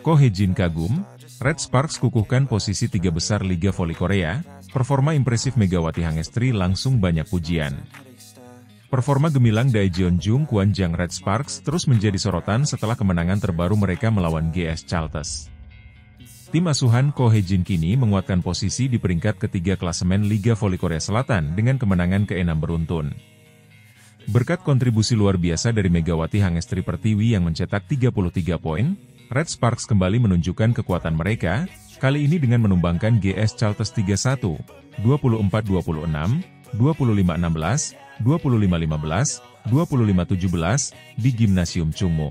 Ko Hye-jin kagum, Red Sparks kukuhkan posisi 3 besar Liga Voli Korea, performa impresif Megawati Hangestri langsung banyak pujian. Performa gemilang Daejeon-jung Kwanjang Red Sparks terus menjadi sorotan setelah kemenangan terbaru mereka melawan GS Chalters. Tim asuhan Ko Hye-jin kini menguatkan posisi di peringkat ketiga klasemen Liga Voli Korea Selatan dengan kemenangan ke-6 beruntun. Berkat kontribusi luar biasa dari Megawati Hangestri Pertiwi yang mencetak 33 poin, Red Sparks kembali menunjukkan kekuatan mereka, kali ini dengan menumbangkan GS Chalters 3-1, 24-26, 25-16, 25-15, 25-17, di Gimnasium Chungmo.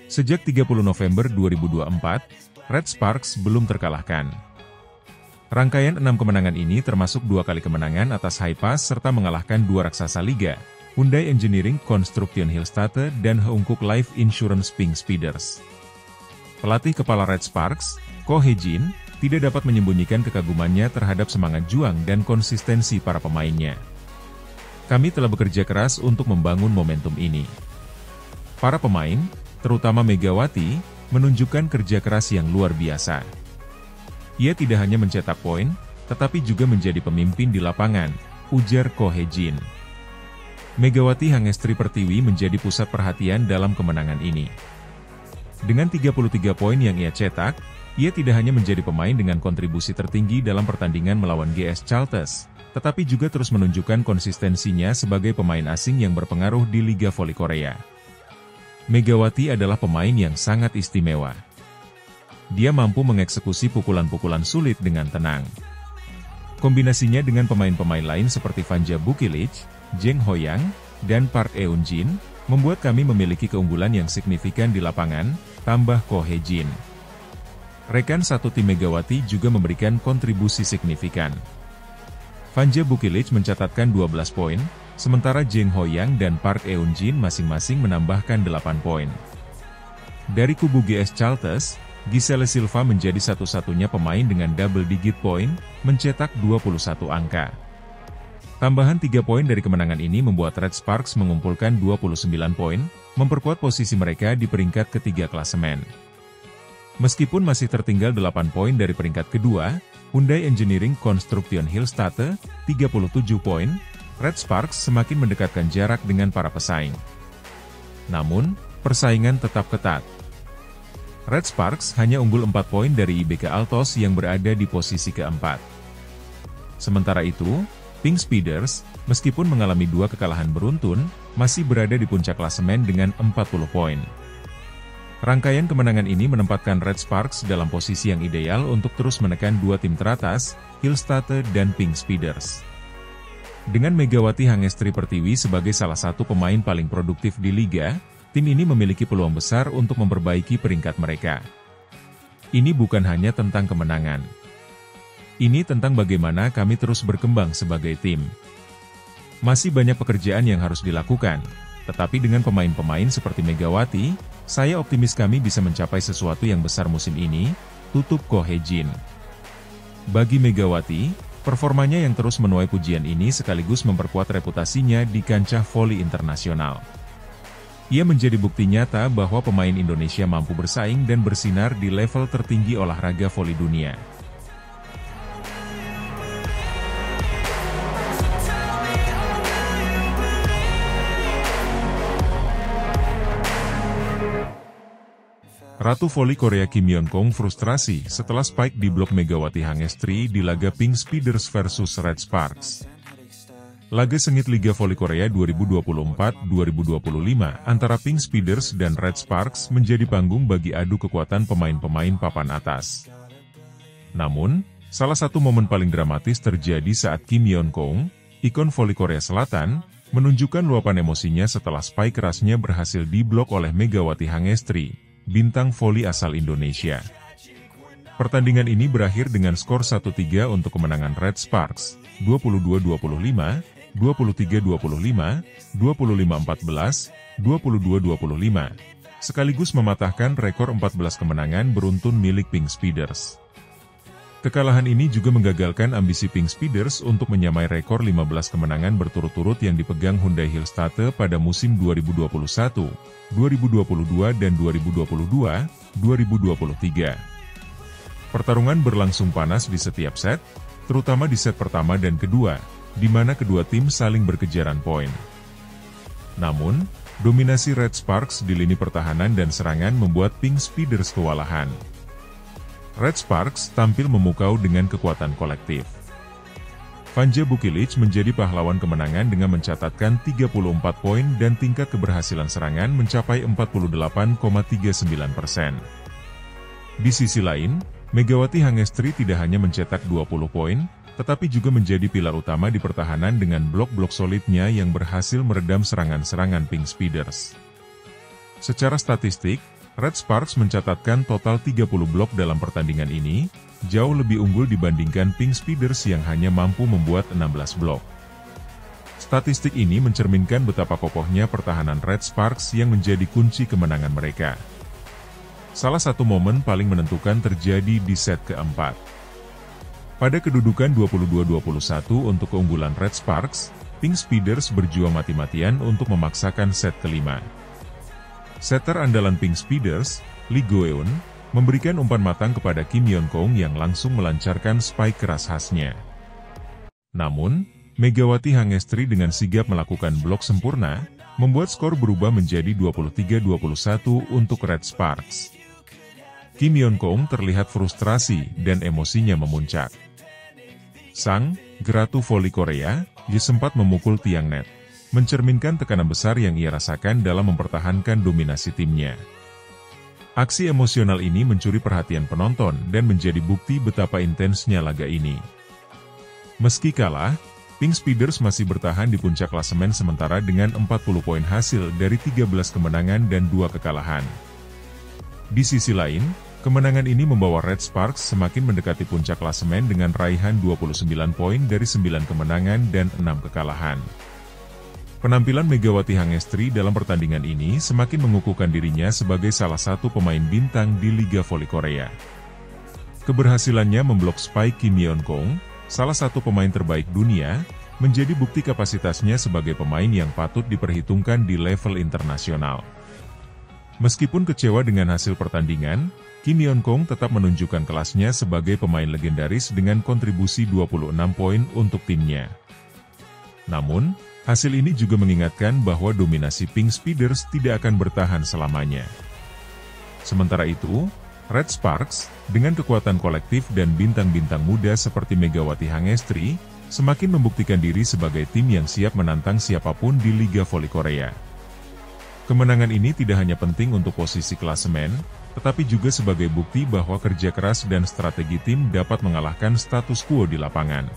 Sejak 30 November 2024, Red Sparks belum terkalahkan. Rangkaian 6 kemenangan ini termasuk 2 kali kemenangan atas Haipas serta mengalahkan 2 raksasa liga, Hyundai Engineering Construction Hillstatte dan Heungkuk Life Insurance Pink Speeders. Pelatih kepala Red Sparks, Ko Hye-jin, tidak dapat menyembunyikan kekagumannya terhadap semangat juang dan konsistensi para pemainnya. Kami telah bekerja keras untuk membangun momentum ini. Para pemain, terutama Megawati, menunjukkan kerja keras yang luar biasa. Ia tidak hanya mencetak poin, tetapi juga menjadi pemimpin di lapangan, ujar Ko Hye-jin. Megawati Hangestri Pertiwi menjadi pusat perhatian dalam kemenangan ini. Dengan 33 poin yang ia cetak, ia tidak hanya menjadi pemain dengan kontribusi tertinggi dalam pertandingan melawan GS Chalters, tetapi juga terus menunjukkan konsistensinya sebagai pemain asing yang berpengaruh di Liga Voli Korea. Megawati adalah pemain yang sangat istimewa. Dia mampu mengeksekusi pukulan-pukulan sulit dengan tenang. Kombinasinya dengan pemain-pemain lain seperti Vanja Bukilic, Jeng Hoyang, dan Park Eun-jin, membuat kami memiliki keunggulan yang signifikan di lapangan, tambah Ko Hye-jin. Rekan satu tim Megawati juga memberikan kontribusi signifikan. Vanja Bukilic mencatatkan 12 poin, sementara Jeng Hoyang dan Park Eun-jin masing-masing menambahkan 8 poin. Dari kubu GS Chalters, Giselle Silva menjadi satu-satunya pemain dengan double digit poin, mencetak 21 angka. Tambahan 3 poin dari kemenangan ini membuat Red Sparks mengumpulkan 29 poin, memperkuat posisi mereka di peringkat ketiga klasemen. Meskipun masih tertinggal 8 poin dari peringkat kedua, Hyundai Engineering Construction Hillstatte, 37 poin, Red Sparks semakin mendekatkan jarak dengan para pesaing. Namun, persaingan tetap ketat. Red Sparks hanya unggul 4 poin dari IBK Altos yang berada di posisi keempat. Sementara itu, Pink Speeders, meskipun mengalami 2 kekalahan beruntun, masih berada di puncak klasemen dengan 40 poin. Rangkaian kemenangan ini menempatkan Red Sparks dalam posisi yang ideal untuk terus menekan 2 tim teratas, Hillstatte dan Pink Speeders. Dengan Megawati Hangestri Pertiwi sebagai salah satu pemain paling produktif di liga, tim ini memiliki peluang besar untuk memperbaiki peringkat mereka. Ini bukan hanya tentang kemenangan. Ini tentang bagaimana kami terus berkembang sebagai tim. Masih banyak pekerjaan yang harus dilakukan, tetapi dengan pemain-pemain seperti Megawati, saya optimis kami bisa mencapai sesuatu yang besar musim ini, tutup Ko Hye-jin. Bagi Megawati, performanya yang terus menuai pujian ini sekaligus memperkuat reputasinya di kancah voli internasional. Ia menjadi bukti nyata bahwa pemain Indonesia mampu bersaing dan bersinar di level tertinggi olahraga voli dunia. Ratu Voli Korea Kim Yeon-kong frustrasi setelah spike di blok Megawati Hangestri di laga Pink Speeders versus Red Sparks. Laga sengit Liga Voli Korea 2024-2025 antara Pink Speeders dan Red Sparks menjadi panggung bagi adu kekuatan pemain-pemain papan atas. Namun, salah satu momen paling dramatis terjadi saat Kim Yeon-kong, ikon voli Korea Selatan, menunjukkan luapan emosinya setelah spike kerasnya berhasil diblok oleh Megawati Hangestri, bintang voli asal Indonesia. Pertandingan ini berakhir dengan skor 1-3 untuk kemenangan Red Sparks, 22-25, 23-25, 25-14, 22-25, sekaligus mematahkan rekor 14 kemenangan beruntun milik Pink Speeders. Kekalahan ini juga menggagalkan ambisi Pink Speeders untuk menyamai rekor 15 kemenangan berturut-turut yang dipegang Hyundai Hillstate pada musim 2021, 2022 dan 2022-2023. Pertarungan berlangsung panas di setiap set, terutama di set pertama dan kedua, di mana kedua tim saling berkejaran poin. Namun, dominasi Red Sparks di lini pertahanan dan serangan membuat Pink Speeders kewalahan. Red Sparks tampil memukau dengan kekuatan kolektif. Vanja Bukilic menjadi pahlawan kemenangan dengan mencatatkan 34 poin dan tingkat keberhasilan serangan mencapai 48,39%. Di sisi lain, Megawati Hangestri tidak hanya mencetak 20 poin, tetapi juga menjadi pilar utama di pertahanan dengan blok-blok solidnya yang berhasil meredam serangan-serangan Pink Speeders. Secara statistik, Red Sparks mencatatkan total 30 blok dalam pertandingan ini, jauh lebih unggul dibandingkan Pink Speeders yang hanya mampu membuat 16 blok. Statistik ini mencerminkan betapa kokohnya pertahanan Red Sparks yang menjadi kunci kemenangan mereka. Salah satu momen paling menentukan terjadi di set keempat. Pada kedudukan 22-21 untuk keunggulan Red Sparks, Pink Speeders berjuang mati-matian untuk memaksakan set kelima. Setter andalan Pink Speeders, Lee Go-eun, memberikan umpan matang kepada Kim Yeon-kong yang langsung melancarkan spike keras khasnya. Namun, Megawati Hangestri dengan sigap melakukan blok sempurna, membuat skor berubah menjadi 23-21 untuk Red Sparks. Kim Yeon-kong terlihat frustrasi dan emosinya memuncak. Sang Geratu voli Korea, Ye sempat memukul tiang net, mencerminkan tekanan besar yang ia rasakan dalam mempertahankan dominasi timnya. Aksi emosional ini mencuri perhatian penonton dan menjadi bukti betapa intensnya laga ini. Meski kalah, Pink Speeders masih bertahan di puncak klasemen sementara dengan 40 poin hasil dari 13 kemenangan dan 2 kekalahan. Di sisi lain, kemenangan ini membawa Red Sparks semakin mendekati puncak klasemen dengan raihan 29 poin dari 9 kemenangan dan 6 kekalahan. Penampilan Megawati Hangestri dalam pertandingan ini semakin mengukuhkan dirinya sebagai salah satu pemain bintang di Liga Voli Korea. Keberhasilannya memblok spike Kim Yeon-kong, salah satu pemain terbaik dunia, menjadi bukti kapasitasnya sebagai pemain yang patut diperhitungkan di level internasional. Meskipun kecewa dengan hasil pertandingan, Kim Yeon-kong tetap menunjukkan kelasnya sebagai pemain legendaris dengan kontribusi 26 poin untuk timnya. Namun, hasil ini juga mengingatkan bahwa dominasi Pink Speeders tidak akan bertahan selamanya. Sementara itu, Red Sparks, dengan kekuatan kolektif dan bintang-bintang muda seperti Megawati Hangestri, semakin membuktikan diri sebagai tim yang siap menantang siapapun di Liga Voli Korea. Kemenangan ini tidak hanya penting untuk posisi klasemen, tetapi juga sebagai bukti bahwa kerja keras dan strategi tim dapat mengalahkan status quo di lapangan.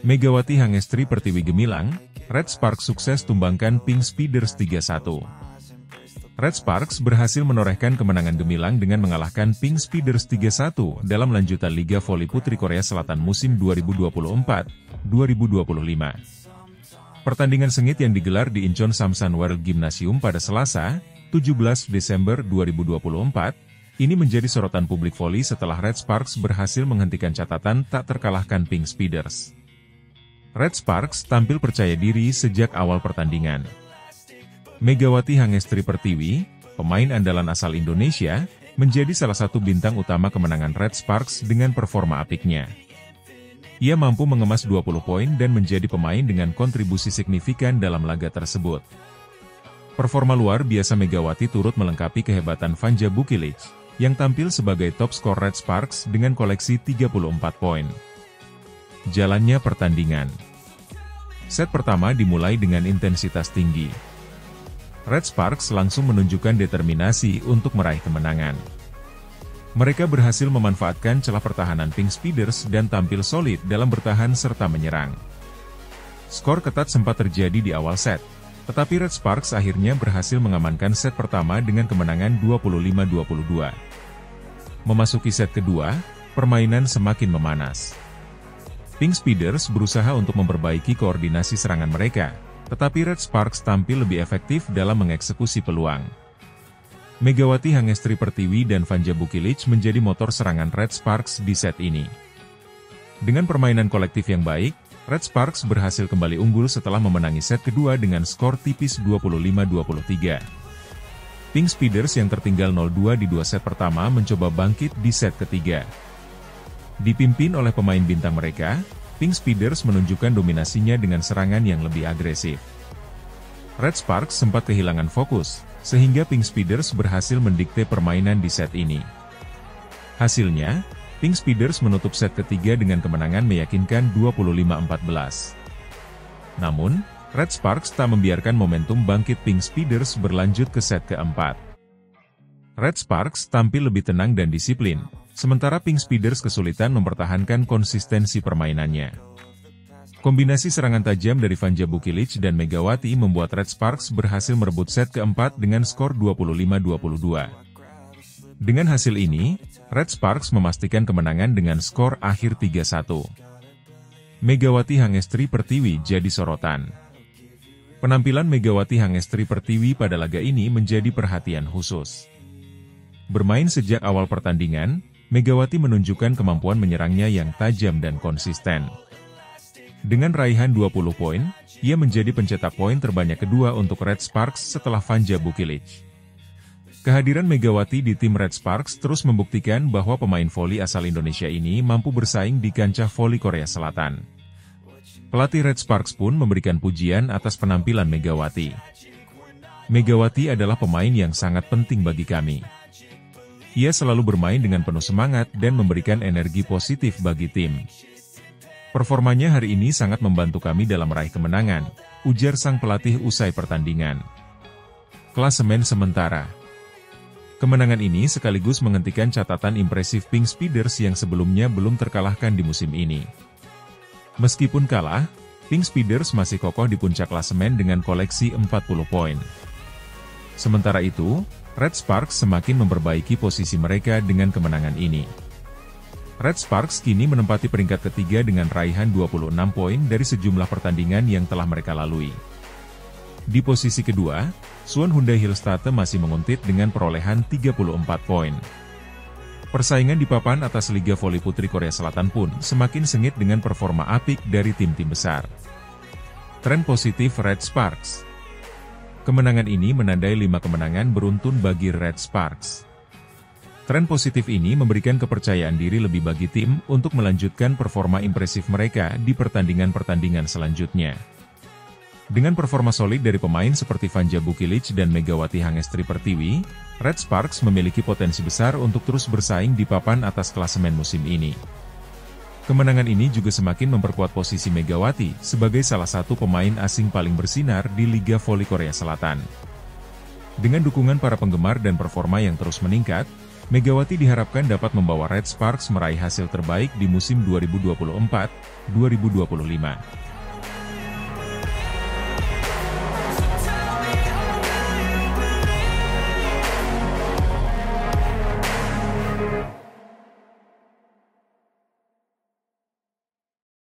Megawati Hangestri Pertiwi Gemilang, Red Sparks sukses tumbangkan Pink Speeders 3-1. Red Sparks berhasil menorehkan kemenangan gemilang dengan mengalahkan Pink Speeders 3-1 dalam lanjutan Liga Voli Putri Korea Selatan musim 2024-2025. Pertandingan sengit yang digelar di Incheon Samsan World Gymnasium pada Selasa, 17 Desember 2024, ini menjadi sorotan publik voli setelah Red Sparks berhasil menghentikan catatan tak terkalahkan Pink Speeders. Red Sparks tampil percaya diri sejak awal pertandingan. Megawati Hangestri Pertiwi, pemain andalan asal Indonesia, menjadi salah satu bintang utama kemenangan Red Sparks dengan performa apiknya. Ia mampu mengemas 20 poin dan menjadi pemain dengan kontribusi signifikan dalam laga tersebut. Performa luar biasa Megawati turut melengkapi kehebatan Vanja Bukilic, yang tampil sebagai top skor Red Sparks dengan koleksi 34 poin. Jalannya pertandingan. Set pertama dimulai dengan intensitas tinggi. Red Sparks langsung menunjukkan determinasi untuk meraih kemenangan. Mereka berhasil memanfaatkan celah pertahanan Pink Speeders dan tampil solid dalam bertahan serta menyerang. Skor ketat sempat terjadi di awal set, tetapi Red Sparks akhirnya berhasil mengamankan set pertama dengan kemenangan 25-22. Memasuki set kedua, permainan semakin memanas. Pink Speeders berusaha untuk memperbaiki koordinasi serangan mereka, tetapi Red Sparks tampil lebih efektif dalam mengeksekusi peluang. Megawati Hangestri Pertiwi dan Vanja Bukilic menjadi motor serangan Red Sparks di set ini. Dengan permainan kolektif yang baik, Red Sparks berhasil kembali unggul setelah memenangi set kedua dengan skor tipis 25-23. Pink Speeders yang tertinggal 0-2 di dua set pertama mencoba bangkit di set ketiga. Dipimpin oleh pemain bintang mereka, Pink Speeders menunjukkan dominasinya dengan serangan yang lebih agresif. Red Sparks sempat kehilangan fokus, sehingga Pink Speeders berhasil mendikte permainan di set ini. Hasilnya, Pink Speeders menutup set ketiga dengan kemenangan meyakinkan 25-14. Namun, Red Sparks tak membiarkan momentum bangkit Pink Speeders berlanjut ke set keempat. Red Sparks tampil lebih tenang dan disiplin, sementara Pink Speeders kesulitan mempertahankan konsistensi permainannya. Kombinasi serangan tajam dari Vanja Bukilic dan Megawati membuat Red Sparks berhasil merebut set keempat dengan skor 25-22. Dengan hasil ini, Red Sparks memastikan kemenangan dengan skor akhir 3-1. Megawati Hangestri Pertiwi jadi sorotan. Penampilan Megawati Hangestri Pertiwi pada laga ini menjadi perhatian khusus. Bermain sejak awal pertandingan, Megawati menunjukkan kemampuan menyerangnya yang tajam dan konsisten. Dengan raihan 20 poin, ia menjadi pencetak poin terbanyak kedua untuk Red Sparks setelah Vanja Bukilic. Kehadiran Megawati di tim Red Sparks terus membuktikan bahwa pemain voli asal Indonesia ini mampu bersaing di kancah voli Korea Selatan. Pelatih Red Sparks pun memberikan pujian atas penampilan Megawati. Megawati adalah pemain yang sangat penting bagi kami. Ia selalu bermain dengan penuh semangat dan memberikan energi positif bagi tim. Performanya hari ini sangat membantu kami dalam meraih kemenangan, ujar sang pelatih usai pertandingan. Klasemen sementara. Kemenangan ini sekaligus menghentikan catatan impresif Pink Speeders yang sebelumnya belum terkalahkan di musim ini. Meskipun kalah, Pink Speeders masih kokoh di puncak klasemen dengan koleksi 40 poin. Sementara itu, Red Sparks semakin memperbaiki posisi mereka dengan kemenangan ini. Red Sparks kini menempati peringkat ketiga dengan raihan 26 poin dari sejumlah pertandingan yang telah mereka lalui. Di posisi kedua, Suwon Hyundai Hillstate masih menguntit dengan perolehan 34 poin. Persaingan di papan atas Liga Voli Putri Korea Selatan pun semakin sengit dengan performa apik dari tim-tim besar. Tren positif Red Sparks. Kemenangan ini menandai 5 kemenangan beruntun bagi Red Sparks. Tren positif ini memberikan kepercayaan diri lebih bagi tim untuk melanjutkan performa impresif mereka di pertandingan-pertandingan selanjutnya. Dengan performa solid dari pemain seperti Vanja Bukilic dan Megawati Hangestri Pertiwi, Red Sparks memiliki potensi besar untuk terus bersaing di papan atas klasemen musim ini. Kemenangan ini juga semakin memperkuat posisi Megawati sebagai salah satu pemain asing paling bersinar di Liga Voli Korea Selatan. Dengan dukungan para penggemar dan performa yang terus meningkat, Megawati diharapkan dapat membawa Red Sparks meraih hasil terbaik di musim 2024-2025.